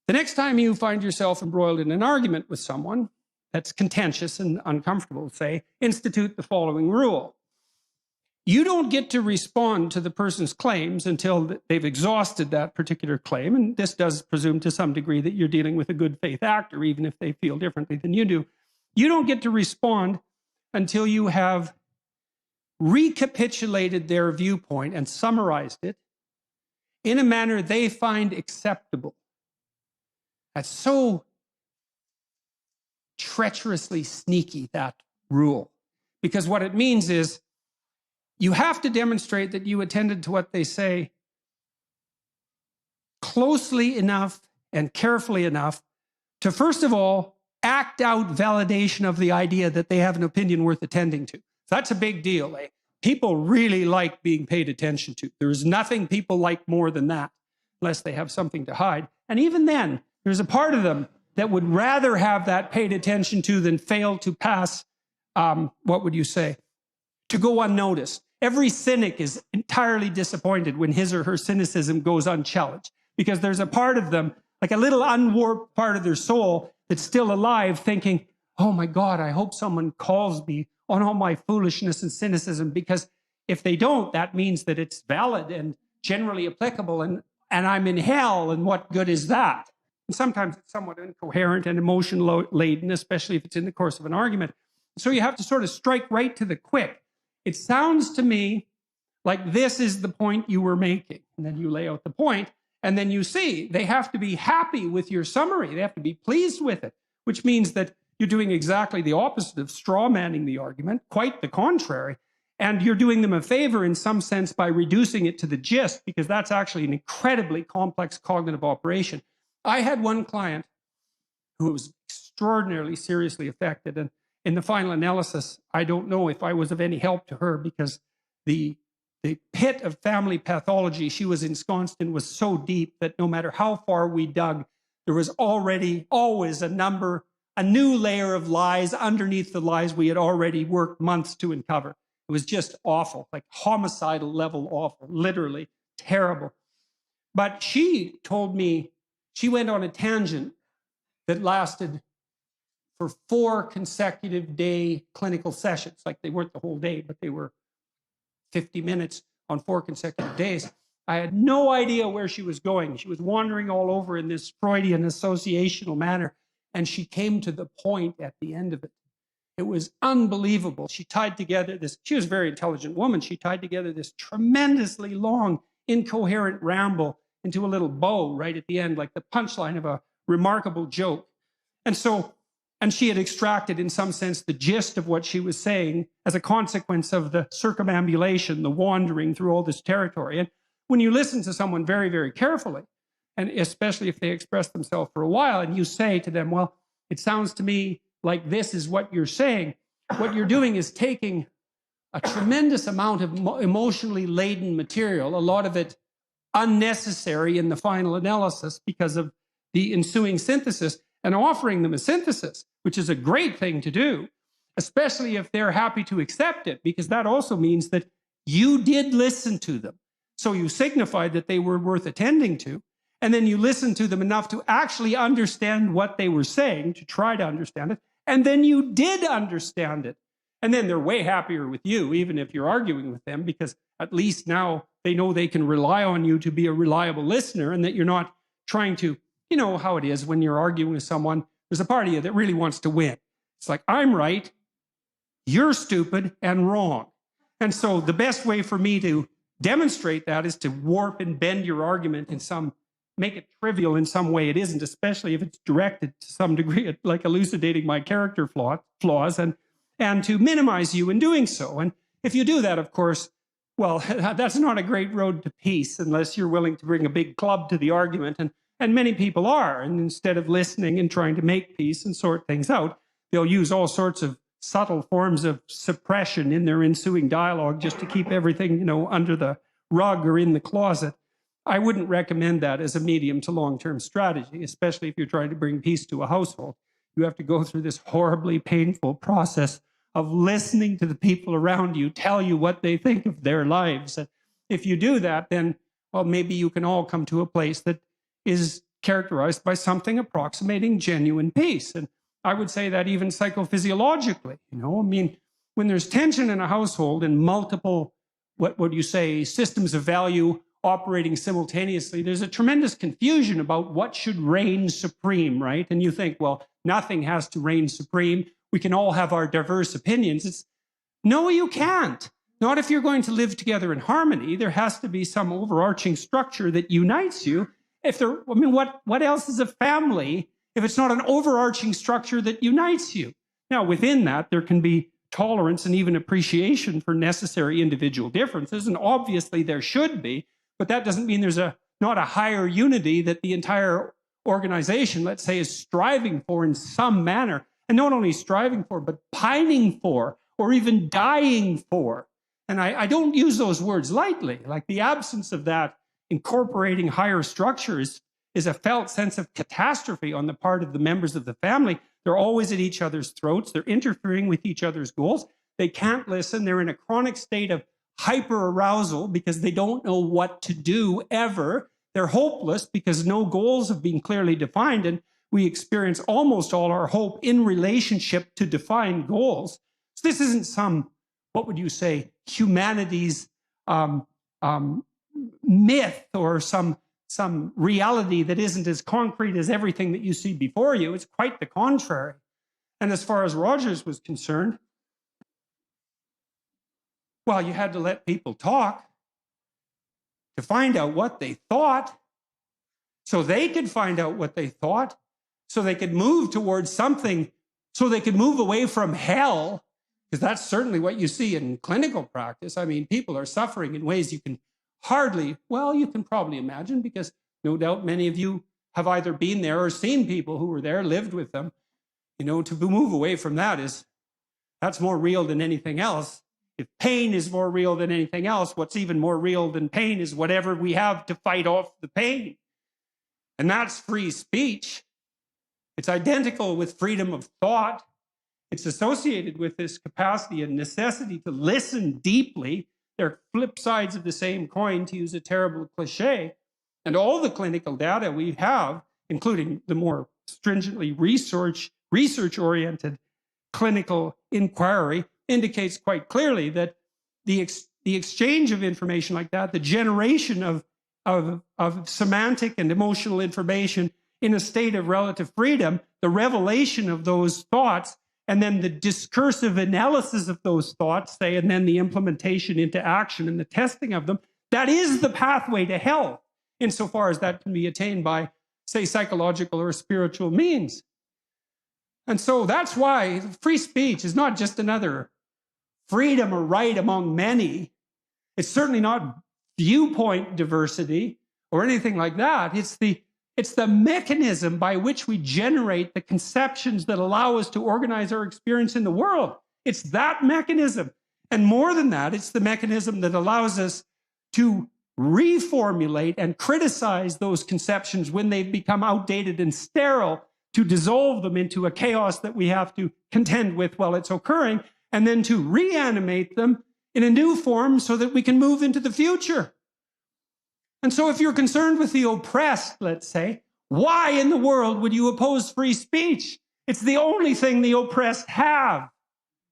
The next time you find yourself embroiled in an argument with someone that's contentious and uncomfortable, say, institute the following rule. You don't get to respond to the person's claims until they've exhausted that particular claim. And this does presume to some degree that you're dealing with a good faith actor, even if they feel differently than you do. You don't get to respond until you have recapitulated their viewpoint and summarized it in a manner they find acceptable. That's so treacherously sneaky, that rule. Because what it means is you have to demonstrate that you attended to what they say closely enough and carefully enough to, first of all, act out validation of the idea that they have an opinion worth attending to. That's a big deal. Eh? People really like being paid attention to. There's nothing people like more than that, unless they have something to hide. And even then, there's a part of them that would rather have that paid attention to than fail to pass, what would you say, to go unnoticed. Every cynic is entirely disappointed when his or her cynicism goes unchallenged, because there's a part of them, like a little unwarped part of their soul, that's still alive, thinking, oh my God, I hope someone calls me on all my foolishness and cynicism, because if they don't, that means that it's valid and generally applicable, and I'm in hell, and what good is that? And sometimes it's somewhat incoherent and emotion-laden, especially if it's in the course of an argument. So you have to sort of strike right to the quick. It sounds to me like this is the point you were making. And then you lay out the point, and then you see they have to be happy with your summary. They have to be pleased with it, which means that you're doing exactly the opposite of straw-manning the argument, quite the contrary. And you're doing them a favor in some sense by reducing it to the gist, because that's actually an incredibly complex cognitive operation. I had one client who was extraordinarily seriously affected, and in the final analysis, I don't know if I was of any help to her, because the pit of family pathology she was ensconced in was so deep that no matter how far we dug, there was already always a new layer of lies underneath the lies we had already worked months to uncover. It was just awful, like homicidal level awful, literally terrible. But she told me she went on a tangent that lasted for 4 consecutive day clinical sessions. Like, they weren't the whole day, but they were 50 minutes on 4 consecutive days. I had no idea where she was going. She was wandering all over in this Freudian associational manner, and she came to the point at the end of it. It was unbelievable. She tied together this, she was a very intelligent woman. She tied together this tremendously long, incoherent ramble into a little bow right at the end, like the punchline of a remarkable joke. And she had extracted, in some sense, the gist of what she was saying as a consequence of the circumambulation, the wandering through all this territory. And when you listen to someone very, very carefully, and especially if they express themselves for a while, and you say to them, well, it sounds to me like this is what you're saying, what you're doing is taking a tremendous amount of emotionally laden material, a lot of it unnecessary in the final analysis because of the ensuing synthesis, and offering them a synthesis, which is a great thing to do, especially if they're happy to accept it, because that also means that you did listen to them. So you signified that they were worth attending to, and then you listened to them enough to actually understand what they were saying, to try to understand it, and then you did understand it. And then they're way happier with you, even if you're arguing with them, because at least now they know they can rely on you to be a reliable listener, and that you're not trying to, you know how it is when you're arguing with someone, there's a part of you that really wants to win. It's like, I'm right, you're stupid and wrong. And so the best way for me to demonstrate that is to warp and bend your argument in some, make it trivial in some way it isn't, especially if it's directed to some degree at like elucidating my character flaws and to minimize you in doing so. And if you do that, of course, well, that's not a great road to peace unless you're willing to bring a big club to the argument. And many people are. And instead of listening and trying to make peace and sort things out, they'll use all sorts of subtle forms of suppression in their ensuing dialogue just to keep everything, you know, under the rug or in the closet. I wouldn't recommend that as a medium to long-term strategy, especially if you're trying to bring peace to a household. You have to go through this horribly painful process of listening to the people around you tell you what they think of their lives. And if you do that, then, well, maybe you can all come to a place that is characterized by something approximating genuine peace. And I would say that even psychophysiologically, I mean, when there's tension in a household and multiple, what would you say, systems of value operating simultaneously, there's a tremendous confusion about what should reign supreme, right? And you think, well, nothing has to reign supreme. We can all have our diverse opinions. No, you can't. Not if you're going to live together in harmony. There has to be some overarching structure that unites you. What else is a family if it's not an overarching structure that unites you? Now, within that, there can be tolerance and even appreciation for necessary individual differences, and obviously there should be, but that doesn't mean there's not a higher unity that the entire organization, let's say, is striving for in some manner, and not only striving for, but pining for, or even dying for. And I don't use those words lightly. Like, the absence of that incorporating higher structures is a felt sense of catastrophe on the part of the members of the family. They're always at each other's throats. They're interfering with each other's goals. They can't listen. They're in a chronic state of hyper-arousal because they don't know what to do ever. They're hopeless because no goals have been clearly defined, and we experience almost all our hope in relationship to defined goals. So this isn't some, what would you say, humanity's myth or some reality that isn't as concrete as everything that you see before you. It's quite the contrary. And as far as Rogers was concerned, well, you had to let people talk to find out what they thought, so they could find out what they thought, so they could move towards something, so they could move away from hell, because that's certainly what you see in clinical practice. I mean, people are suffering in ways you can you can probably imagine, because no doubt many of you have either been there or seen people who were there, lived with them. To move away from that's more real than anything else. If pain is more real than anything else, what's even more real than pain is whatever we have to fight off the pain. And that's free speech. It's identical with freedom of thought. It's associated with this capacity and necessity to listen deeply. They're flip sides of the same coin, to use a terrible cliche. And all the clinical data we have, including the more stringently research-oriented clinical inquiry, indicates quite clearly that the exchange of information like that, the generation of semantic and emotional information in a state of relative freedom, the revelation of those thoughts, and then the discursive analysis of those thoughts, and then the implementation into action and the testing of them, that is the pathway to health, insofar as that can be attained by, say, psychological or spiritual means. And so that's why free speech is not just another freedom or right among many. It's certainly not viewpoint diversity or anything like that. It's the mechanism by which we generate the conceptions that allow us to organize our experience in the world. It's that mechanism. And more than that, it's the mechanism that allows us to reformulate and criticize those conceptions when they've become outdated and sterile, to dissolve them into a chaos that we have to contend with while it's occurring, and then to reanimate them in a new form so that we can move into the future. And so if you're concerned with the oppressed, let's say, why in the world would you oppose free speech? It's the only thing the oppressed have.